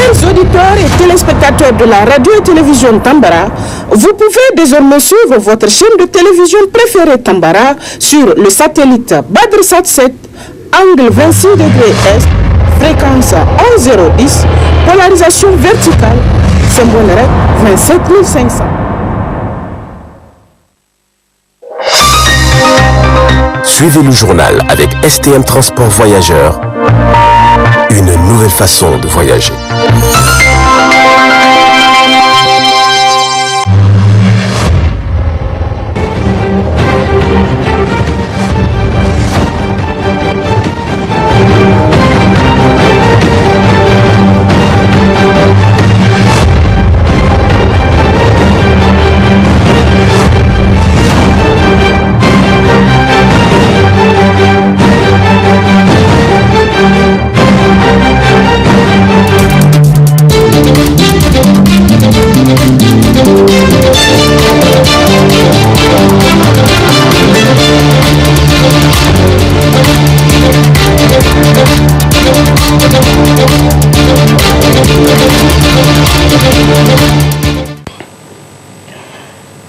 Chers auditeurs et téléspectateurs de la radio et télévision Tambara, vous pouvez désormais suivre votre chaîne de télévision préférée Tambara sur le satellite Badrsat 7, angle 26 degrés Est, fréquence 11010, polarisation verticale, symbole REC 27500. Suivez le journal avec STM Transport Voyageurs, une nouvelle façon de voyager.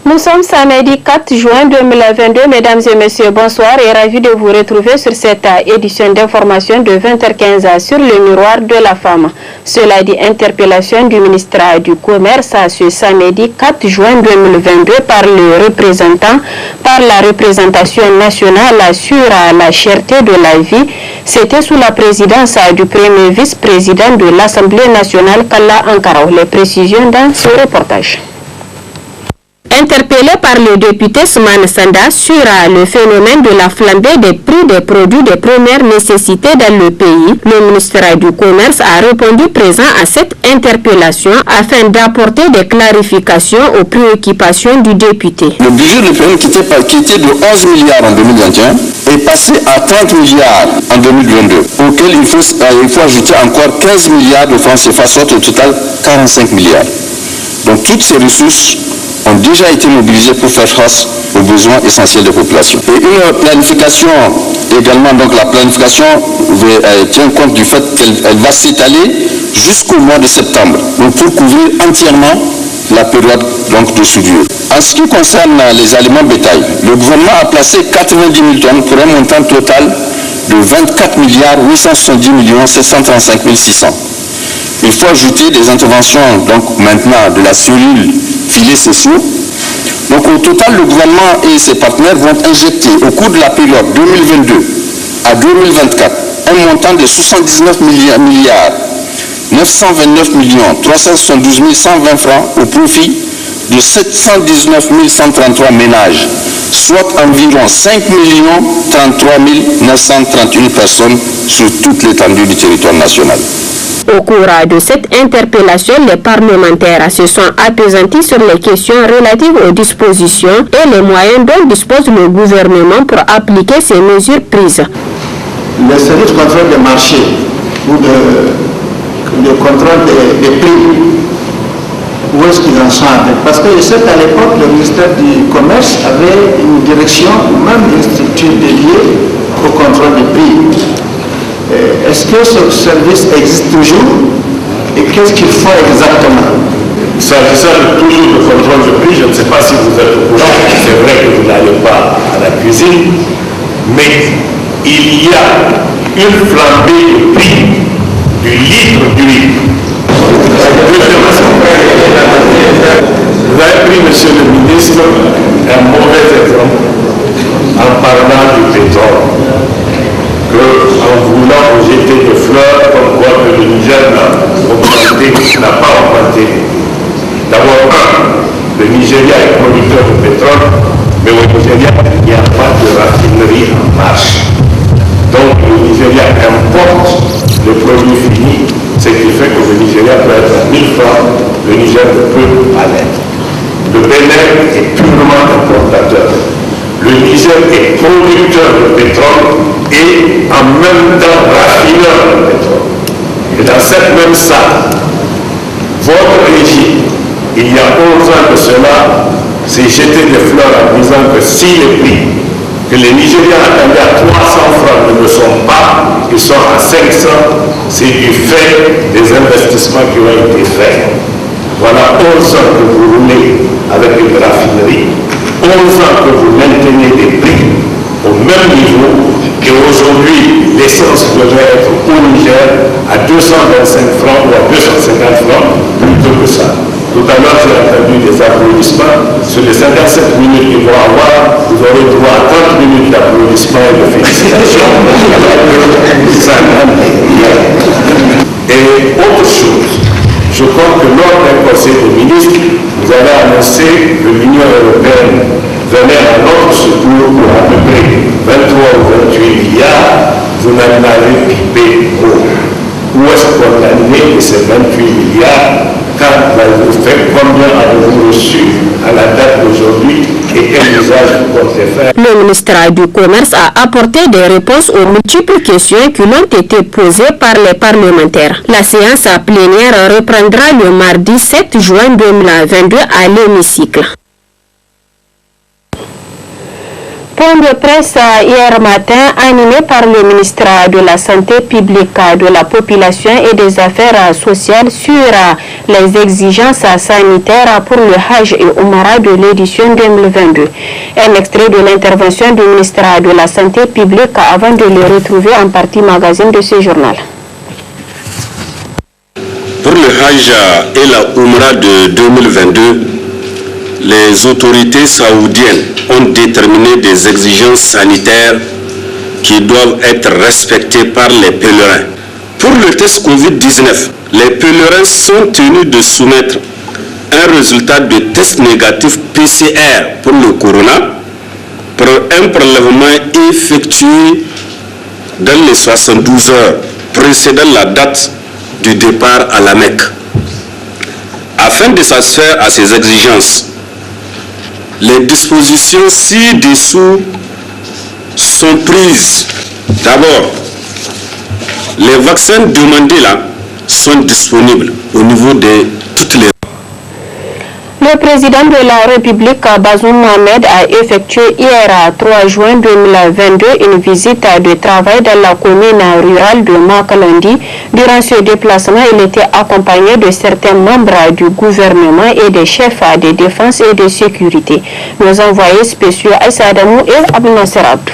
Nous sommes samedi 4 juin 2022. Mesdames et messieurs, bonsoir et ravi de vous retrouver sur cette édition d'information de 20h15 sur le miroir de la femme. Cela dit, interpellation du ministre du Commerce ce samedi 4 juin 2022 par la représentation nationale sur la cherté de la vie. C'était sous la présidence du premier vice-président de l'Assemblée nationale, Kalla Ankara. Les précisions dans ce reportage. Interpellé par le député Soumane Sanda sur le phénomène de la flambée des prix des produits de première nécessité dans le pays, le ministère du Commerce a répondu présent à cette interpellation afin d'apporter des clarifications aux préoccupations du député. Le budget de l'UPM qui était de 11 milliards en 2021 est passé à 30 milliards en 2022, auquel il faut ajouter encore 15 milliards de francs CFA, soit au total 45 milliards. Donc toutes ces ressources ont déjà été mobilisés pour faire face aux besoins essentiels des populations. Et une planification également, donc la planification tient compte du fait qu'elle va s'étaler jusqu'au mois de septembre, donc pour couvrir entièrement la période donc, de soudure. En ce qui concerne les aliments bétail, le gouvernement a placé 90 000 tonnes pour un montant total de 24 milliards 870 millions 735 600. Il faut ajouter des interventions donc maintenant de la cellule filets sociaux. Donc au total, le gouvernement et ses partenaires vont injecter au cours de la période 2022 à 2024 un montant de 79 milliards 929 millions 372 120 francs au profit de 719 133 ménages, soit environ 5 33 931 personnes sur toute l'étendue du territoire national. Au cours de cette interpellation, les parlementaires se sont appesantis sur les questions relatives aux dispositions et les moyens dont dispose le gouvernement pour appliquer ces mesures prises. Le service de contrôle des marchés ou de contrôle des prix, où est-ce qu'ils en sont avec? Parce que je sais qu'à l'époque, le ministère du Commerce avait une direction ou même une structure dédiée au contrôle des prix. Est-ce que ce service existe toujours et qu'est-ce qu'il faut exactement? S'agissant toujours de contrôle de prix, je ne sais pas si vous êtes au courant, c'est vrai que vous n'allez pas à la cuisine, mais il y a une flambée de prix du litre d'huile. Vous avez pris, monsieur le ministre, un mauvais exemple en parlant du pétrole. En voulant jeter de fleurs comme quoi que le Niger n'a pas augmenté. D'abord, le Nigeria est producteur de pétrole, mais au Nigeria, il n'y a pas de raffinerie en marche. Donc le Nigeria importe le produit fini, ce qui fait que le Nigeria peut être à 1000 francs, le Niger ne peut pas l'être. Le Bénin est purement importateur. Le Niger est producteur de pétrole et en même temps raffineur de pétrole. Et dans cette même salle, votre régime, il y a 11 ans de cela, s'est jeté des fleurs en disant que si les prix que les Nigériens attendaient à 300 francs ne le sont pas, ils sont à 500, c'est du fait des investissements investissements qui ont été faits. Voilà 11 ans que vous roulez avec une raffinerie, 11 ans que vous maintenez des prix au même niveau, et aujourd'hui l'essence devrait être au Niger à 225 francs ou à 250 francs plutôt que ça. Tout à l'heure, j'ai entendu des applaudissements. Sur les 57 minutes qu'ils vont avoir, vous aurez droit à 30 minutes d'applaudissements et de félicitations. Et autre chose, je crois que lors d'un conseil des ministres, vous avez annoncé que l'Union européenne venait à notre secours pour à peu près 23 ou 28 milliards. Vous n'en avez pipé mot. Où est-ce qu'on a né ces 28 milliards? Combien avez-vous reçu à la date d'aujourd'hui et quel usage vous comptez faire? Le ministère du Commerce a apporté des réponses aux multiples questions qui l'ont été posées par les parlementaires. La séance plénière reprendra le mardi 7 juin 2022 à l'hémicycle. Point de presse hier matin animé par le ministre de la Santé publique, de la Population et des Affaires sociales sur les exigences sanitaires pour le Hajj et Oumra de l'édition 2022. Un extrait de l'intervention du ministre de la Santé publique avant de le retrouver en partie magazine de ce journal. Pour le Hajj et la Oumra de 2022, les autorités saoudiennes ont déterminé des exigences sanitaires qui doivent être respectées par les pèlerins. Pour le test Covid-19, les pèlerins sont tenus de soumettre un résultat de test négatif PCR pour le corona pour un prélèvement effectué dans les 72 heures précédant la date du départ à la Mecque. Afin de satisfaire à ces exigences, les dispositions ci-dessous sont prises. D'abord, les vaccins demandés là sont disponibles au niveau de toutes les... Le président de la République, Bazoum Mohamed, a effectué hier, 3 juin 2022, une visite de travail dans la commune rurale de Makalondi. Durant ce déplacement, il était accompagné de certains membres du gouvernement et des chefs de défense et de sécurité. Nos envoyés spéciaux Aïssa Adamou et Abdel Nasser Abdou.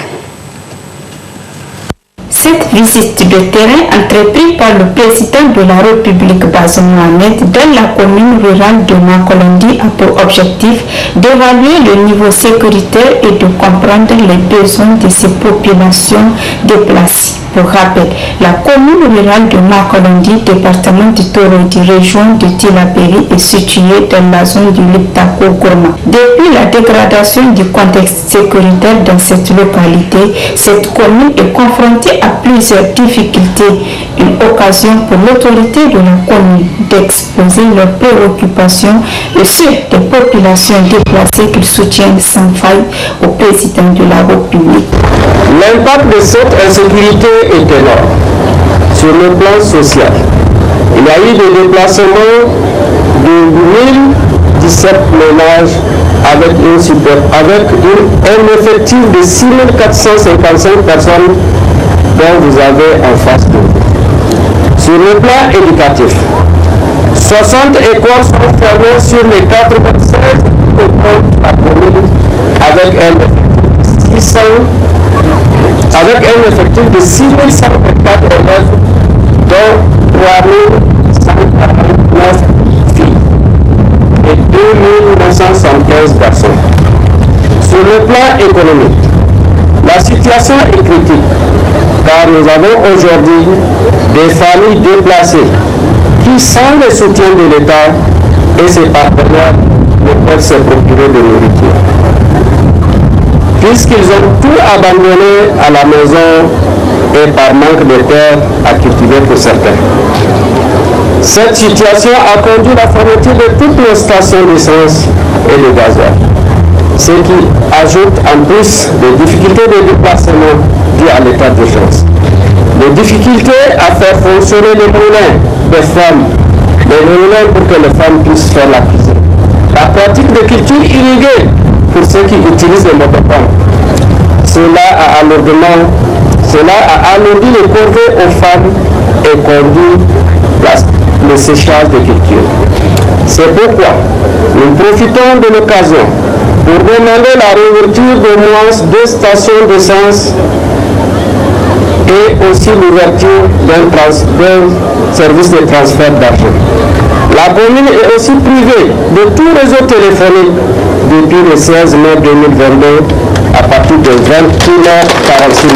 Cette visite de terrain entreprise par le président de la République Bazoum Mohamed dans la commune rurale de Makalondi a pour objectif d'évaluer le niveau sécuritaire et de comprendre les besoins de ces populations déplacées. Pour rappel, la commune rurale de Makalondi, département de Torodi, région de Tilaberi, est située dans la zone du Liptako-Gourma. Depuis la dégradation du contexte sécuritaire dans cette localité, cette commune est confrontée à plusieurs difficultés. Une occasion pour l'autorité de la commune d'exposer leurs préoccupations et ceux des populations déplacées qu'ils soutiennent sans faille au président de la République. L'impact de cette insécurité est énorme sur le plan social. Il y a eu des déplacements de 1017 ménages avec un effectif de 6455 personnes dont vous avez en face de vous. Sur le plan éducatif, 60 écoles sont fermées sur les 96 écoles de la commune avec un effectif de 6124 élèves, dont 3149 filles et 2975 garçons. Sur le plan économique, la situation est critique car nous avons aujourd'hui des familles déplacées qui, sans le soutien de l'État et ses partenaires, ne peuvent se procurer de nourriture, puisqu'ils ont tout abandonné à la maison et par manque de terre à cultiver pour certains. Cette situation a conduit à la fermeture de toutes nos stations d'essence et de gasoil, ce qui ajoute en plus des difficultés de déplacement dues à l'état d'urgence. Les difficultés à faire fonctionner les moulins des femmes, les moulins pour que les femmes puissent faire la cuisine. La pratique de culture irriguée pour ceux qui utilisent les motopompes. Cela a alourdi les corvées aux femmes et conduit le séchage de culture. C'est pourquoi nous profitons de l'occasion pour demander la réouverture d'au moins 2 stations d'essence et aussi l'ouverture d'un service de transfert d'argent. La commune est aussi privée de tout réseau téléphonique depuis le 16 mai 2022 à partir de 21h46.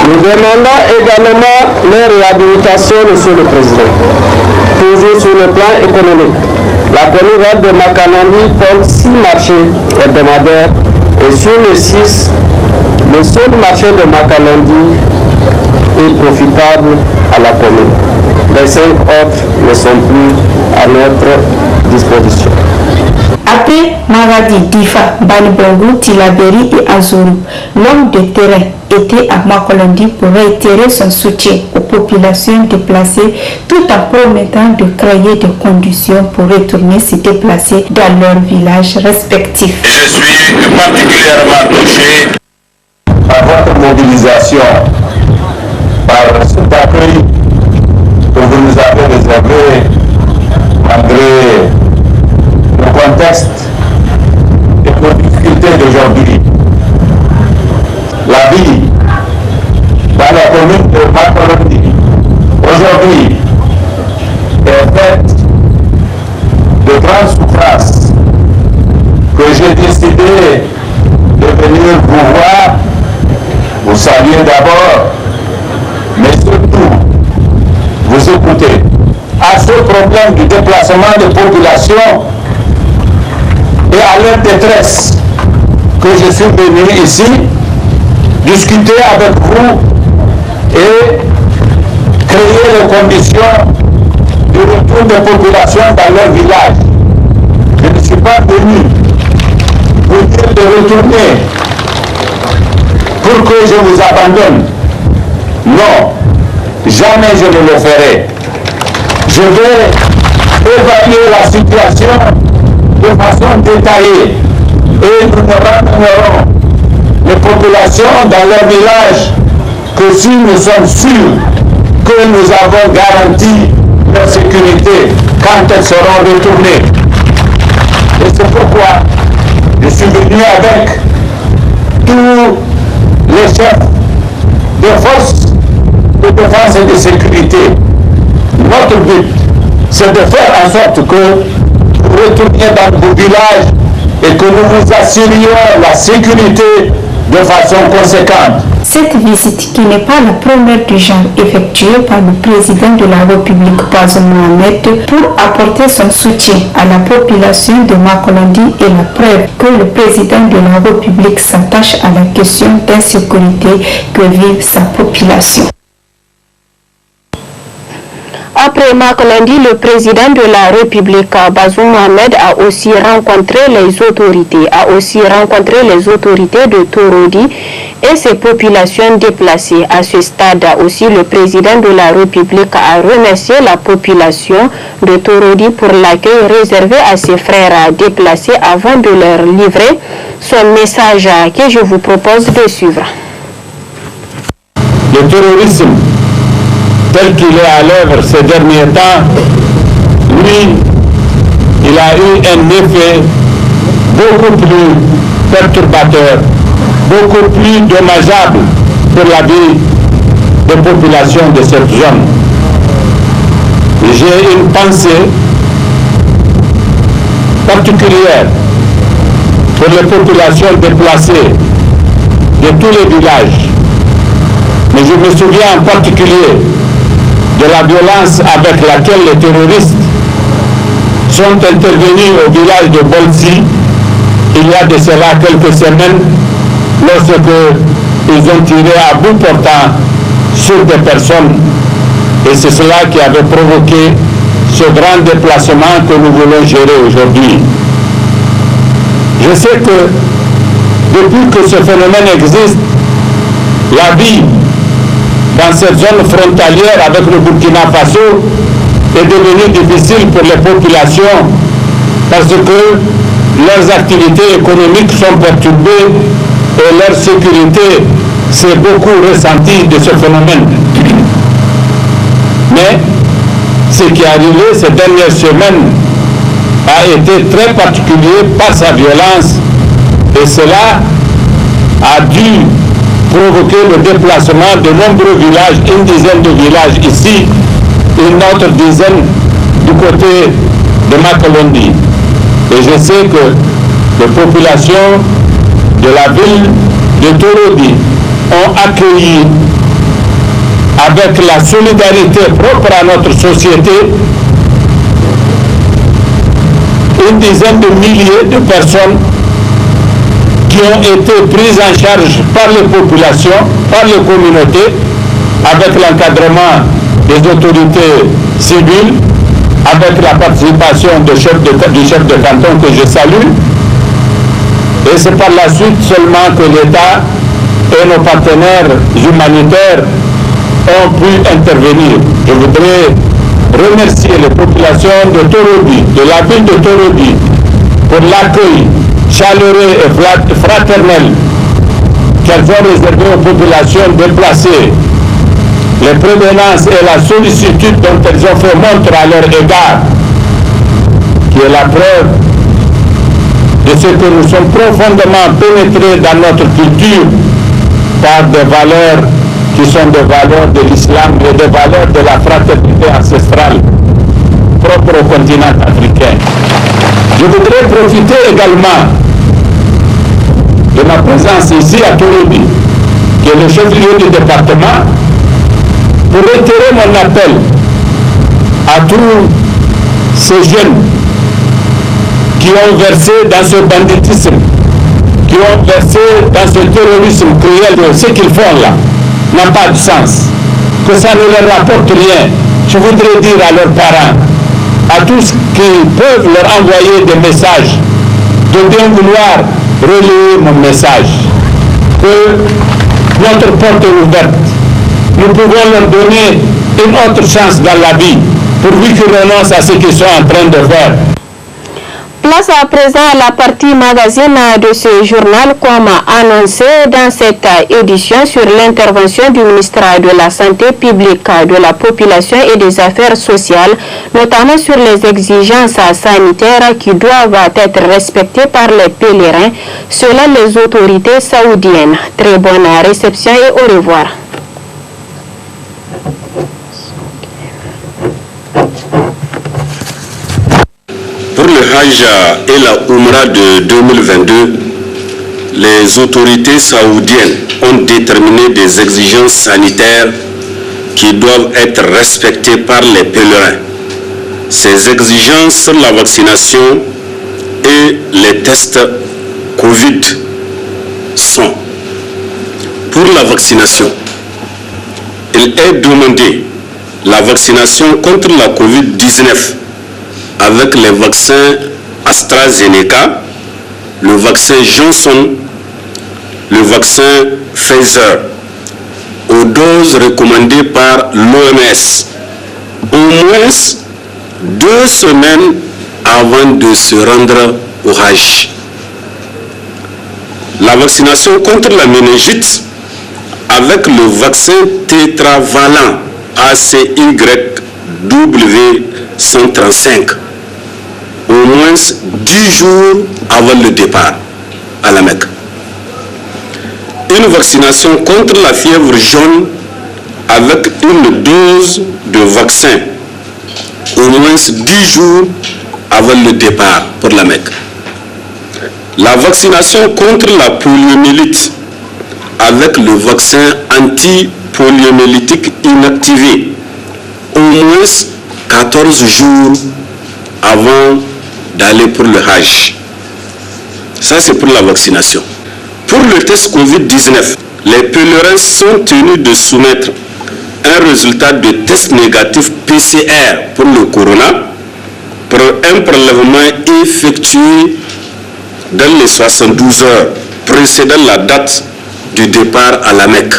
Nous demandons également leur réhabilitation, Monsieur le Président. Toujours sur le plan économique, la commune de Makalandi compte 6 marchés hebdomadaires et sur les 6, le seul marché de Makalandi est profitable à la commune. Les 5 autres ne sont plus à notre disposition. Après Maradi, Difa, Banibongo, Tilaberi et Azuru, l'homme de terrain était à Makolandi pour réitérer son soutien aux populations déplacées tout en promettant de créer des conditions pour retourner se déplacer dans leurs villages respectifs. Je suis particulièrement touché par votre mobilisation, par cet accueil que vous nous avez réservé malgré le contexte et nos difficultés d'aujourd'hui. La vie dans la commune de Makolandi aujourd'hui est faite de grandes souffrances que j'ai décidé de venir vous voir, vous saluer d'abord, mais surtout vous écouter. À ce problème du déplacement des populations et à leur détresse que je suis venu ici discuter avec vous et créer les conditions de retour des populations dans leur village. Je ne suis pas venu pour dire de retourner pour que je vous abandonne. Non, jamais je ne le ferai. Je vais évaluer la situation de façon détaillée et nous ne ramènerons les populations dans leur village que si nous sommes sûrs que nous avons garanti leur sécurité quand elles seront retournées. Et c'est pourquoi je suis venu avec tous les chefs des forces de défense et de sécurité. Notre but, c'est de faire en sorte que vous retourniez dans vos villages et que nous vous assurions la sécurité de façon conséquente. Cette visite, qui n'est pas la première du genre effectuée par le président de la République, Bazoum Mohamed, pour apporter son soutien à la population de Makolandi, est la preuve que le président de la République s'attache à la question d'insécurité que vit sa population. Après Makolandi, le président de la République, Bazoum Mohamed, a aussi rencontré les autorités de Torodi et ses populations déplacées. À ce stade aussi, le président de la République a remercié la population de Torodi pour l'accueil réservé à ses frères déplacés avant de leur livrer son message que je vous propose de suivre. Le terrorisme tel qu'il est à l'œuvre ces derniers temps, lui, il a eu un effet beaucoup plus perturbateur, beaucoup plus dommageable pour la vie des populations de cette zone. J'ai une pensée particulière pour les populations déplacées de tous les villages. Mais je me souviens en particulier de la violence avec laquelle les terroristes sont intervenus au village de Bolsi il y a de cela quelques semaines, lorsque ils ont tiré à bout portant sur des personnes. Et c'est cela qui avait provoqué ce grand déplacement que nous voulons gérer aujourd'hui. Je sais que depuis que ce phénomène existe, la vie dans cette zone frontalière avec le Burkina Faso est devenue difficile pour les populations parce que leurs activités économiques sont perturbées et leur sécurité s'est beaucoup ressentie de ce phénomène. Mais ce qui est arrivé ces dernières semaines a été très particulier par sa violence et cela a dû provoquer le déplacement de nombreux villages, une dizaine de villages ici, une autre dizaine du côté de Makalondi. Et je sais que les populations de la ville de Torodi ont accueilli avec la solidarité propre à notre société une dizaine de milliers de personnes qui ont été prises en charge par les populations, par les communautés, avec l'encadrement des autorités civiles, avec la participation du chef de canton que je salue. Et c'est par la suite seulement que l'État et nos partenaires humanitaires ont pu intervenir. Je voudrais remercier les populations de Torodi, de la ville de Torodi, pour l'accueil chaleureux et fraternel qu'elles ont réservé aux populations déplacées, les prévenances et la sollicitude dont elles ont fait montre à leur égard, qui est la preuve de ce que nous sommes profondément pénétrés dans notre culture par des valeurs qui sont des valeurs de l'islam et des valeurs de la fraternité ancestrale propre au continent africain. Je voudrais profiter également de ma présence ici à Torodi, qui est le chef-lieu du département, pour réitérer mon appel à tous ces jeunes qui ont versé dans ce banditisme, qui ont versé dans ce terrorisme cruel. Ce qu'ils font là n'a pas de sens, que ça ne leur rapporte rien. Je voudrais dire à leurs parents, à tous qui peuvent leur envoyer des messages, de bien vouloir relayer mon message, que notre porte est ouverte. Nous pouvons leur donner une autre chance dans la vie, pourvu qu'ils renoncent à ce qu'ils sont en train de faire. Place à présent à la partie magazine de ce journal, comme annoncé dans cette édition sur l'intervention du ministre de la Santé publique, de la population et des affaires sociales, notamment sur les exigences sanitaires qui doivent être respectées par les pèlerins selon les autorités saoudiennes. Très bonne réception et au revoir. Pour le Hajj et la Umrah de 2022, les autorités saoudiennes ont déterminé des exigences sanitaires qui doivent être respectées par les pèlerins. Ces exigences sont la vaccination et les tests Covid sont. Pour la vaccination, il est demandé la vaccination contre la Covid-19 avec les vaccins AstraZeneca, le vaccin Johnson, le vaccin Pfizer, aux doses recommandées par l'OMS, au moins 2 semaines avant de se rendre au Hajj. La vaccination contre la méningite avec le vaccin tétravalent ACYW135, au moins 10 jours avant le départ à la Mecque. Une vaccination contre la fièvre jaune avec une dose de vaccin au moins 10 jours avant le départ pour la Mecque. La vaccination contre la poliomyélite avec le vaccin anti-poliomyélitique inactivé au moins 14 jours avant d'aller pour le Hajj. Ça, c'est pour la vaccination. Pour le test Covid-19, les pèlerins sont tenus de soumettre un résultat de test négatif PCR pour le corona pour un prélèvement effectué dans les 72 heures précédant la date du départ à la Mecque.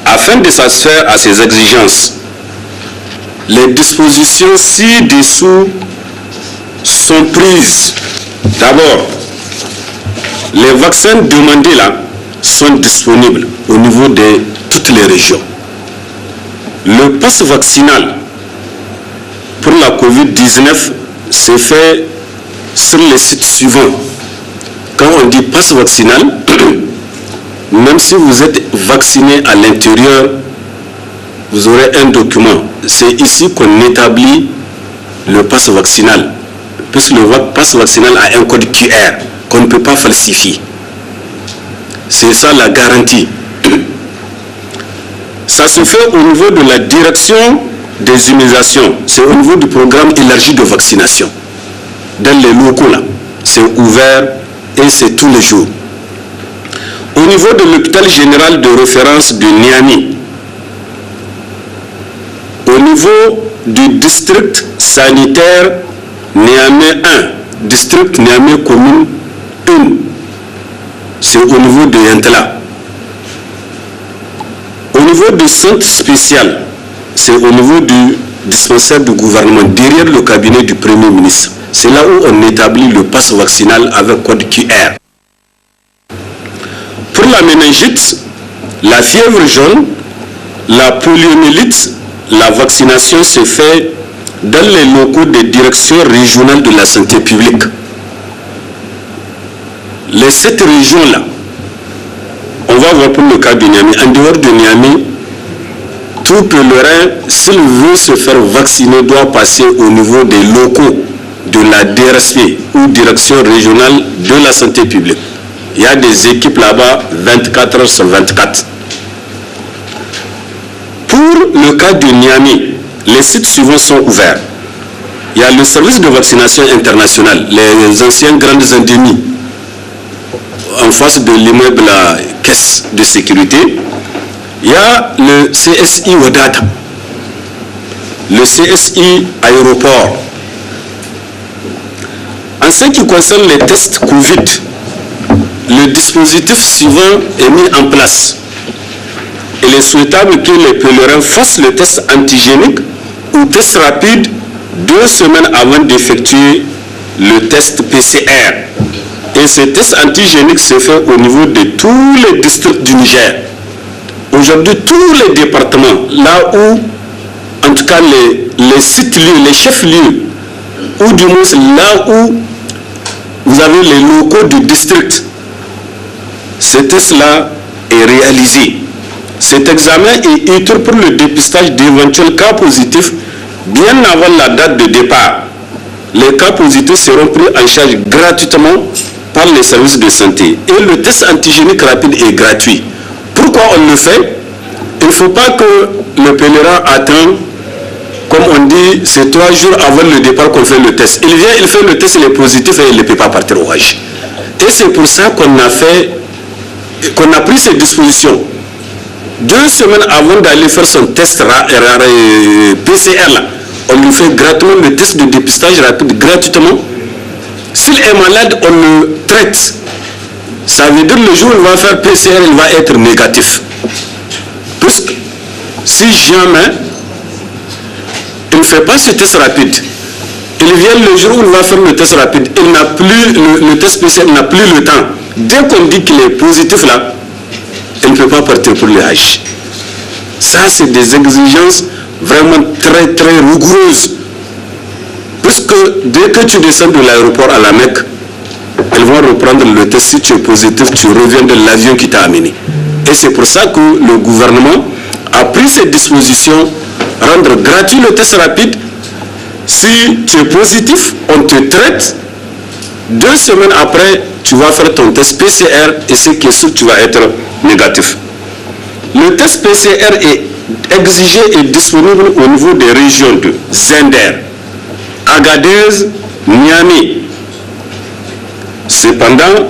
Afin de satisfaire à ces exigences, les dispositions ci-dessous sont prises. D'abord, les vaccins demandés là sont disponibles au niveau de toutes les régions. Le pass vaccinal pour la COVID-19 se fait sur les sites suivants. Quand on dit passe vaccinal, même si vous êtes vacciné à l'intérieur, vous aurez un document. C'est ici qu'on établit le passe vaccinal, puisque le passe vaccinal a un code QR qu'on ne peut pas falsifier. C'est ça la garantie. Ça se fait au niveau de la direction des immunisations. C'est au niveau du programme élargi de vaccination. Dans les locaux là, c'est ouvert et c'est tous les jours. Au niveau de l'hôpital général de référence de Niamey, au niveau du district sanitaire Niamey 1, district Niamey commune 1, c'est au niveau de Yantala. Au niveau du centre spécial, c'est au niveau du dispensaire du gouvernement, derrière le cabinet du Premier ministre. C'est là où on établit le passe vaccinal avec code QR. Pour la méningite, la fièvre jaune, la poliomyélite, la vaccination se fait dans les locaux des directions régionales de la santé publique. Les 7 régions-là, on va voir pour le cas de Niamey. En dehors de Niamey, tout pèlerin, s'il veut se faire vacciner, doit passer au niveau des locaux de la DRSP ou Direction régionale de la santé publique. Il y a des équipes là-bas 24 heures sur 24. Pour le cas de Niamey, les sites suivants sont ouverts. Il y a le service de vaccination international, les anciennes grandes endémies, en face de l'immeuble la caisse de sécurité. Il y a le CSI Wadata, le CSI aéroport. En ce qui concerne les tests Covid, le dispositif suivant est mis en place. Il est souhaitable que les pèlerins fassent le test antigénique ou test rapide 2 semaines avant d'effectuer le test PCR. Et ce test antigénique se fait au niveau de tous les districts du Niger. Aujourd'hui, tous les départements, là où, en tout cas les sites-lieux, les chefs-lieux, ou du moins là où vous avez les locaux du district, ce test-là est réalisé. Cet examen est utile pour le dépistage d'éventuels cas positifs bien avant la date de départ. Les cas positifs seront pris en charge gratuitement par les services de santé. Et le test antigénique rapide est gratuit. Pourquoi on le fait? Il ne faut pas que le pèlerin attende, comme on dit, c'est 3 jours avant le départ qu'on fait le test. Il vient, il fait le test, il est positif et il ne peut pas partir au Hajj. Et c'est pour ça qu'on a pris ces dispositions. 2 semaines avant d'aller faire son test PCR, là, on lui fait gratuitement le test de dépistage rapide gratuitement. S'il est malade, on le traite. Ça veut dire le jour où il va faire PCR, il va être négatif. Puisque si jamais il ne fait pas ce test rapide, il vient le jour où il va faire le test rapide, il n'a plus le test PCR, il n'a plus le temps. Dès qu'on dit qu'il est positif là, il ne peut pas partir pour le Hajj. Ça, c'est des exigences vraiment très très rigoureuses. Puisque dès que tu descends de l'aéroport à la Mecque, ils vont reprendre le test. Si tu es positif, tu reviens de l'avion qui t'a amené. Et c'est pour ça que le gouvernement a pris cette disposition, rendre gratuit le test rapide. Si tu es positif, on te traite. 2 semaines après, tu vas faire ton test PCR et c'est que sûr tu vas être négatif. Le test PCR est exigé et disponible au niveau des régions de Zender, Agadez, Niamey. Cependant,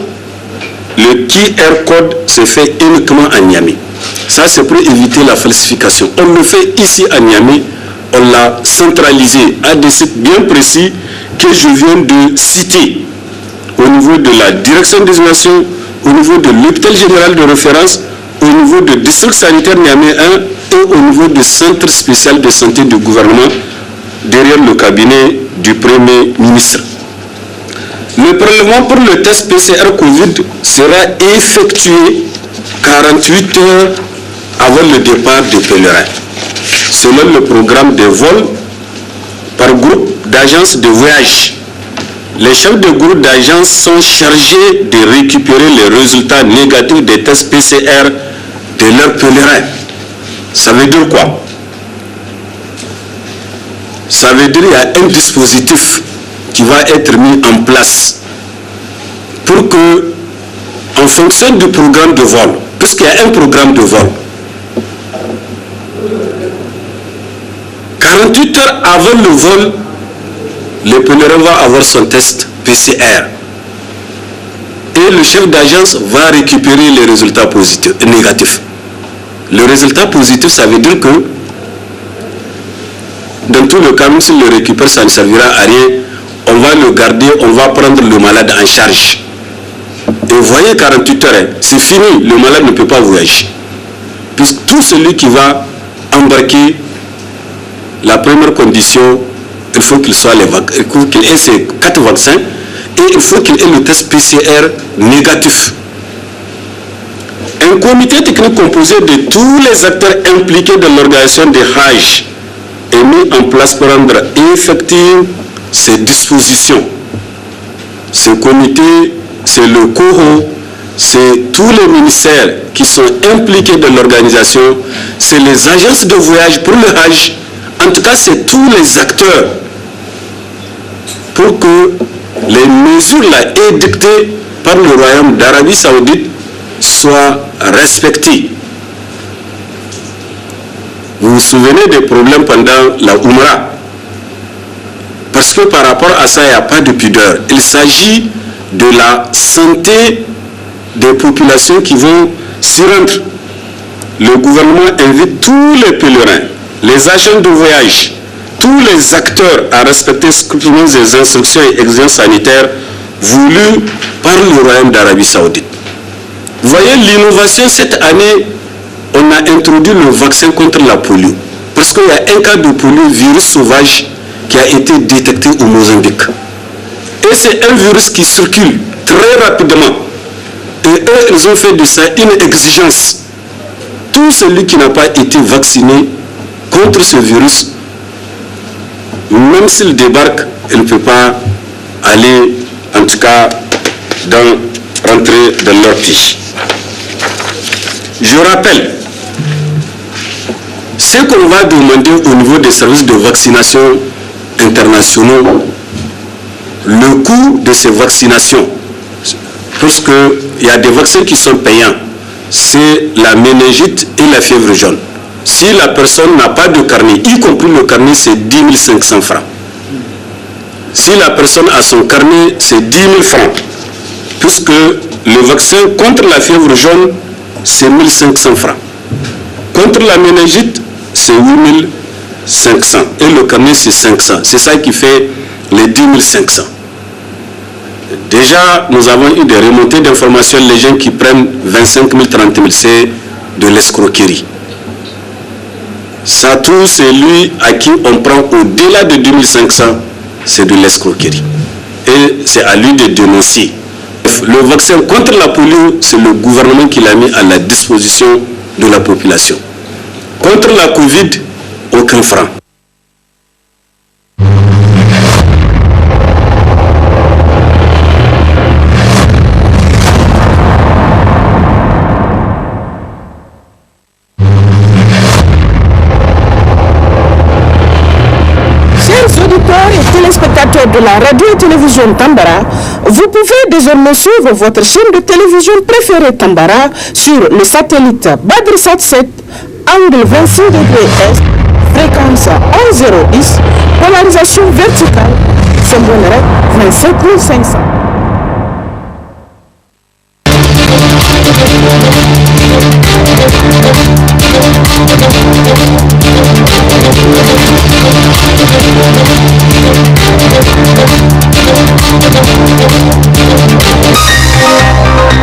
le QR code se fait uniquement à Niamey. Ça, c'est pour éviter la falsification. On le fait ici à Niamey, on l'a centralisé à des sites bien précis que je viens de citer. Au niveau de la direction des nations, au niveau de l'hôpital général de référence, au niveau du district sanitaire Niamey 1 et au niveau du centre spécial de santé du gouvernement derrière le cabinet du Premier ministre. Le prélèvement pour le test PCR Covid sera effectué 48 heures avant le départ des pèlerins. Selon le programme des vols, par groupe d'agences de voyage. Les chefs de groupe d'agences sont chargés de récupérer les résultats négatifs des tests PCR de leurs pèlerins. Ça veut dire quoi? Ça veut dire qu'il y a un dispositif qui va être mis en place pour que, en fonction du programme de vol, puisqu'il y a un programme de vol, 48 heures avant le vol, le pèlerin va avoir son test PCR. Et le chef d'agence va récupérer les résultats positifs, négatifs. Le résultat positif, ça veut dire que, dans tout le cas, même s'il le récupère, ça ne servira à rien. On va le garder, on va prendre le malade en charge. Et vous voyez, 48 heures, c'est fini, le malade ne peut pas voyager. Puisque tout celui qui va embarquer, la première condition, il faut qu'il ait ses 4 vaccins et il faut qu'il ait le test PCR négatif. Un comité technique composé de tous les acteurs impliqués dans l'organisation des Hajj est mis en place pour rendre effectives ces dispositions. Ce comité, c'est le COHO, c'est tous les ministères qui sont impliqués dans l'organisation, c'est les agences de voyage pour le Hajj. En tout cas, c'est tous les acteurs pour que les mesures là édictées par le Royaume d'Arabie Saoudite soient respectées. Vous vous souvenez des problèmes pendant la Umrah? Parce que par rapport à ça, il n'y a pas de pudeur. Il s'agit de la santé des populations qui vont s'y rendre. Le gouvernement invite tous les pèlerins, les agents de voyage, tous les acteurs à respecter scrupuleusement les instructions et exigences sanitaires voulues par le Royaume d'Arabie Saoudite. Vous voyez l'innovation cette année, on a introduit le vaccin contre la polio. Parce qu'il y a un cas de polio, virus sauvage, qui a été détecté au Mozambique. Et c'est un virus qui circule très rapidement. Et eux, ils ont fait de ça une exigence. Tout celui qui n'a pas été vacciné contre ce virus, même s'il débarque, il ne peut pas aller, en tout cas, rentrer dans leur pays. Je rappelle, ce qu'on va demander au niveau des services de vaccination internationaux, le coût de ces vaccinations, parce qu'il y a des vaccins qui sont payants, c'est la méningite et la fièvre jaune. Si la personne n'a pas de carnet, y compris le carnet, c'est 10 500 francs. Si la personne a son carnet, c'est 10 000 francs. Puisque le vaccin contre la fièvre jaune, c'est 1 500 francs. Contre la méningite, c'est 8 500. Et le carnet, c'est 500. C'est ça qui fait les 10 500. Déjà, nous avons eu des remontées d'informations. Les gens qui prennent 25 000, 30 000, c'est de l'escroquerie. Ça, tout celui à qui on prend au-delà de 2500, c'est de l'escroquerie. Et c'est à lui de dénoncer. Le vaccin contre la polio, c'est le gouvernement qui l'a mis à la disposition de la population. Contre la Covid, aucun franc. Téléspectateurs de la radio et télévision Tambara, vous pouvez désormais suivre votre chaîne de télévision préférée Tambara sur le satellite Badrsat 7, angle 26 degrés Est, fréquence 1010, polarisation verticale, symbole 27500.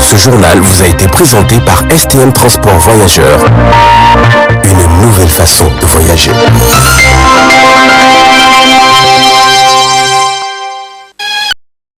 Ce journal vous a été présenté par STM Transport Voyageurs. Une nouvelle façon de voyager.